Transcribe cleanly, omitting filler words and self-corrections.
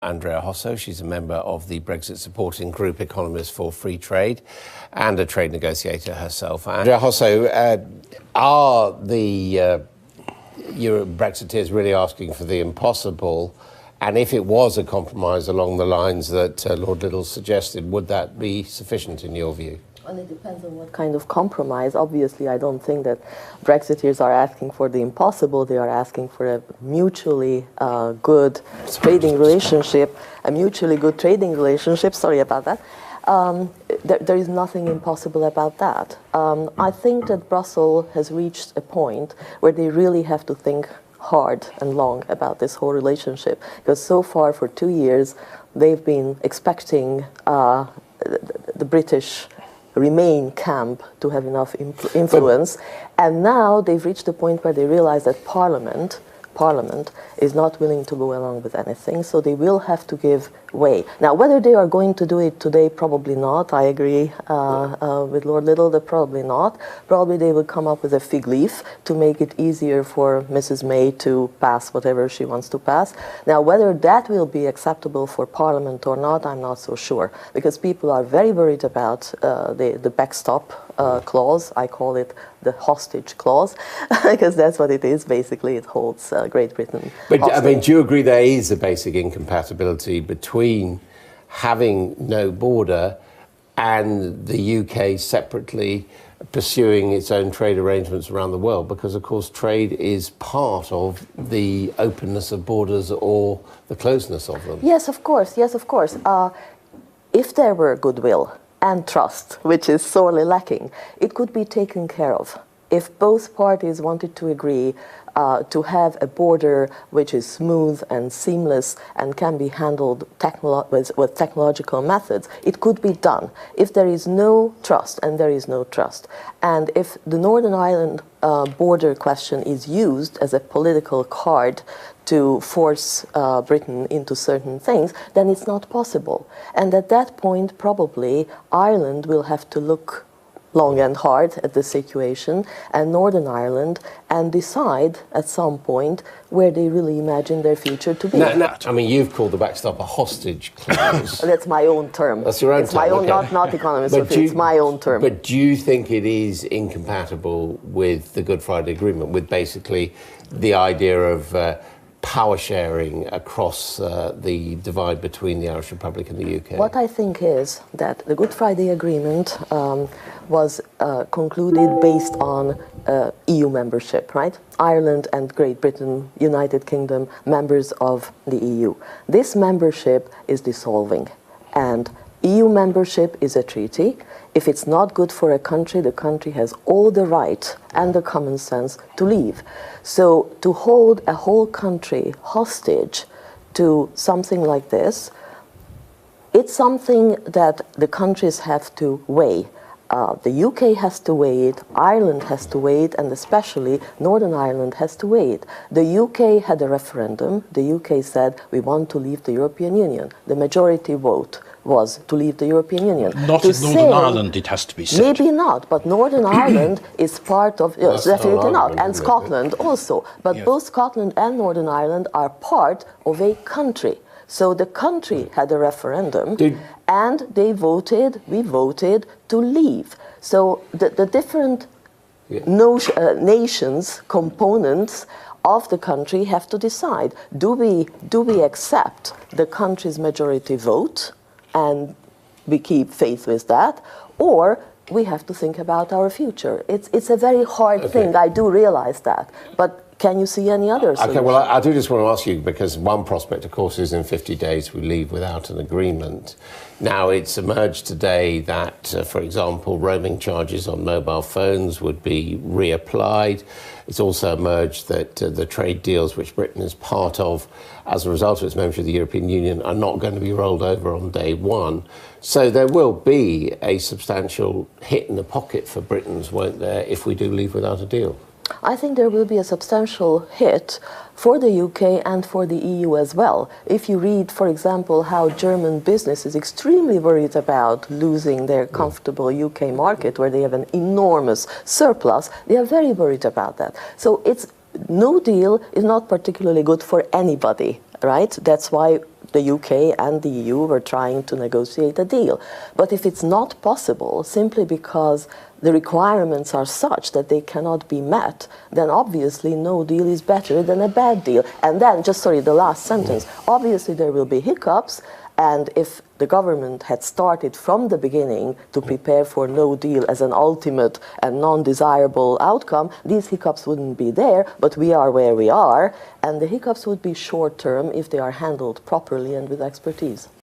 Andrea Hossó. She's a member of the Brexit supporting group Economists for Free Trade and a trade negotiator herself. Andrea Hossó, are the Brexiteers really asking for the impossible? And if it was a compromise along the lines that Lord Liddell suggested, would that be sufficient in your view? Well, it depends on what kind of compromise. Obviously, I don't think that Brexiteers are asking for the impossible. They are asking for a mutually good trading relationship, Sorry about that. There is nothing impossible about that. I think that Brussels has reached a point where they really have to think hard and long about this whole relationship, because so far for 2 years they've been expecting the British Remain camp to have enough influence, and now they've reached a point where they realize that Parliament is not willing to go along with anything, so they will have to give way. Now, whether they are going to do it today, probably not. I agree with Lord Liddell that probably not. Probably they will come up with a fig leaf to make it easier for Mrs. May to pass whatever she wants to pass. Now, whether that will be acceptable for Parliament or not, I'm not so sure, because people are very worried about the backstop clause. I call it the hostage clause, because that's what it is. Basically, it holds Great Britain But hostage. I mean, do you agree there is a basic incompatibility between having no border and the UK separately pursuing its own trade arrangements around the world? Because, of course, trade is part of the openness of borders or the closeness of them. Yes, of course. Yes, of course. If there were goodwill and trust, which is sorely lacking, it could be taken care of. If both parties wanted to agree to have a border which is smooth and seamless and can be handled with technological methods, it could be done. If there is no trust, and there is no trust, and if the Northern Ireland border question is used as a political card to force Britain into certain things, then it's not possible. And at that point, probably, Ireland will have to look long and hard at the situation, and Northern Ireland, and decide at some point where they really imagine their future to be. No, I mean, you've called the backstop a hostage clause. That's my own term. That's your own it's term, my own, okay. not economist, it's my own term. But do you think it is incompatible with the Good Friday Agreement, with basically the idea of power sharing across the divide between the Irish Republic and the UK? What I think is that the Good Friday Agreement was concluded based on EU membership, right? Ireland and Great Britain, United Kingdom, members of the EU. This membership is dissolving, and EU membership is a treaty. If it's not good for a country, the country has all the right and the common sense to leave. So to hold a whole country hostage to something like this, it's something that the countries have to weigh. The UK has to weigh it, Ireland has to weigh it, and especially Northern Ireland has to weigh it. The UK had a referendum. The UK said, we want to leave the European Union. The majority vote was to leave the European Union. Not in Northern Ireland, it has to be said. Maybe not, but Northern Ireland is part of, yes, definitely not, and Scotland also. But yes, both Scotland and Northern Ireland are part of a country. So the country had a referendum, and we voted to leave. So the different nations, components of the country have to decide, do we accept the country's majority vote, and we keep faith with that, or we have to think about our future. It's a very hard thing, I do realize that, but can you see any other solution? Okay, well, I do just want to ask you, because one prospect, of course, is in 50 days we leave without an agreement. Now, it's emerged today that, for example, roaming charges on mobile phones would be reapplied. It's also emerged that the trade deals which Britain is part of as a result of its membership of the European Union are not going to be rolled over on day one. So there will be a substantial hit in the pocket for Britons, won't there, if we do leave without a deal? I think there will be a substantial hit for the UK and for the EU as well. If you read, for example, how German business is extremely worried about losing their comfortable UK market, where they have an enormous surplus, they are very worried about that. So no deal is not particularly good for anybody, right? That's why the UK and the EU were trying to negotiate a deal. But if it's not possible, simply because the requirements are such that they cannot be met, then obviously no deal is better than a bad deal. And then, the last sentence, obviously there will be hiccups, and if the government had started from the beginning to prepare for no deal as an ultimate and non-desirable outcome, these hiccups wouldn't be there, but we are where we are, and the hiccups would be short-term if they are handled properly and with expertise.